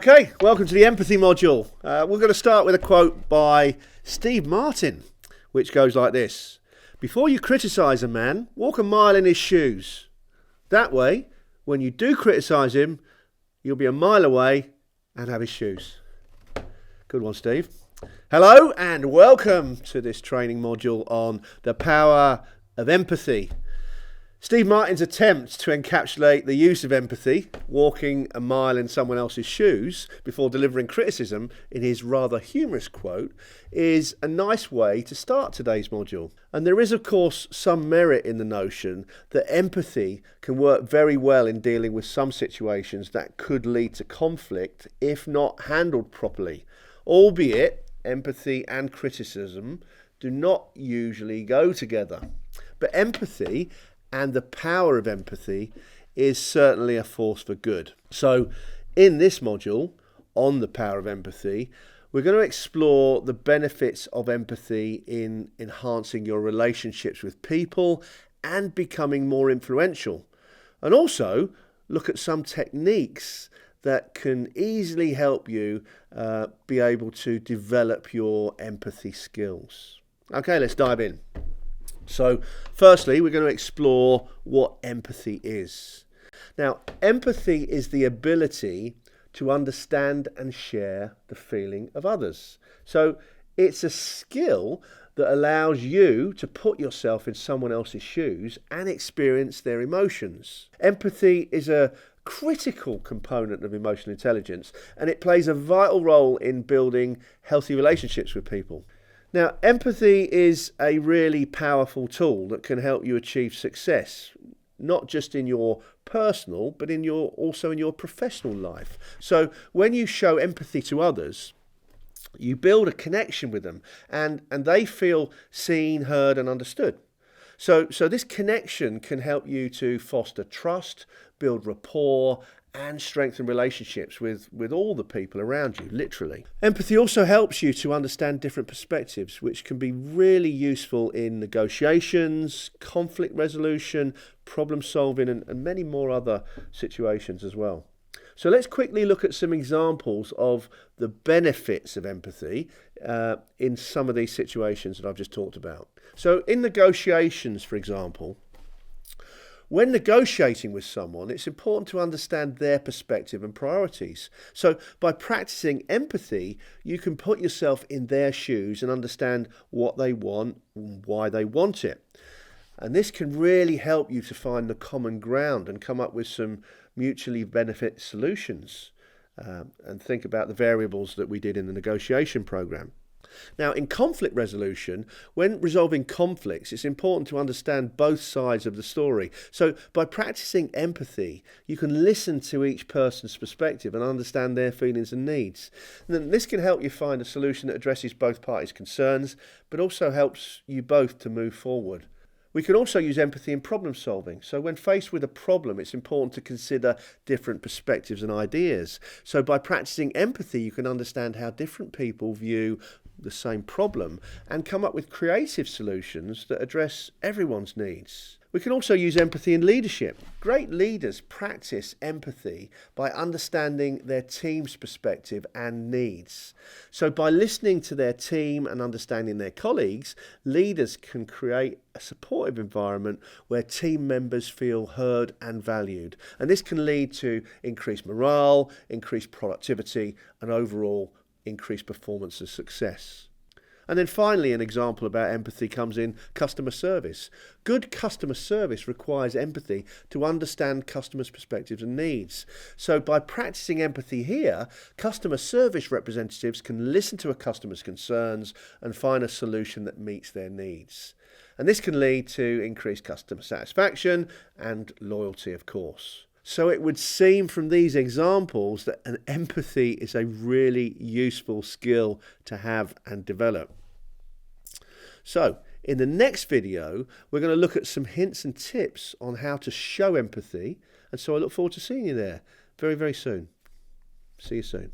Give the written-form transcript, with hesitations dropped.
Okay, welcome to the empathy module. We're going to start with a quote by Steve Martin, which goes like this. Before you criticise a man, walk a mile in his shoes. That way, when you do criticise him, you'll be a mile away and have his shoes. Good one, Steve. Hello and welcome to this training module on the power of empathy. Steve Martin's attempt to encapsulate the use of empathy, walking a mile in someone else's shoes before delivering criticism in his rather humorous quote, is a nice way to start today's module. And there is, of course, some merit in the notion that empathy can work very well in dealing with some situations that could lead to conflict if not handled properly, albeit empathy and criticism do not usually go together. But empathy and the power of empathy is certainly a force for good. So in this module on the power of empathy, we're going to explore the benefits of empathy in enhancing your relationships with people and becoming more influential. And also look at some techniques that can easily help you be able to develop your empathy skills. Okay, let's dive in. So firstly, we're going to explore what empathy is. Now, empathy is the ability to understand and share the feeling of others. So it's a skill that allows you to put yourself in someone else's shoes and experience their emotions. Empathy is a critical component of emotional intelligence, and it plays a vital role in building healthy relationships with people. Now, empathy is a really powerful tool that can help you achieve success, not just in your personal, but also in your professional life. So when you show empathy to others, you build a connection with them and they feel seen, heard and understood. So this connection can help you to foster trust, build rapport and strengthen relationships with all the people around you, literally. Empathy also helps you to understand different perspectives, which can be really useful in negotiations, conflict resolution, problem solving, and many more other situations as well. So let's quickly look at some examples of the benefits of empathy in some of these situations that I've just talked about. So in negotiations, for example, when negotiating with someone, it's important to understand their perspective and priorities. So by practicing empathy, you can put yourself in their shoes and understand what they want and why they want it. And this can really help you to find the common ground and come up with some mutually benefit solutions. And think about the variables that we did in the negotiation program. Now, in conflict resolution, when resolving conflicts, it's important to understand both sides of the story. So by practicing empathy, you can listen to each person's perspective and understand their feelings and needs. And then this can help you find a solution that addresses both parties' concerns, but also helps you both to move forward. We can also use empathy in problem solving. So when faced with a problem, it's important to consider different perspectives and ideas. So by practicing empathy, you can understand how different people view the same problem and come up with creative solutions that address everyone's needs. We can also use empathy in leadership. Great leaders practice empathy by understanding their team's perspective and needs. So by listening to their team and understanding their colleagues, leaders can create a supportive environment where team members feel heard and valued. And this can lead to increased morale, increased productivity, and overall increased performance and success. And then finally, an example about empathy comes in customer service. Good customer service requires empathy to understand customers' perspectives and needs. So by practicing empathy here, customer service representatives can listen to a customer's concerns and find a solution that meets their needs. And this can lead to increased customer satisfaction and loyalty, of course. So it would seem from these examples that an empathy is a really useful skill to have and develop. So in the next video, we're going to look at some hints and tips on how to show empathy. And so I look forward to seeing you there very, very soon. See you soon.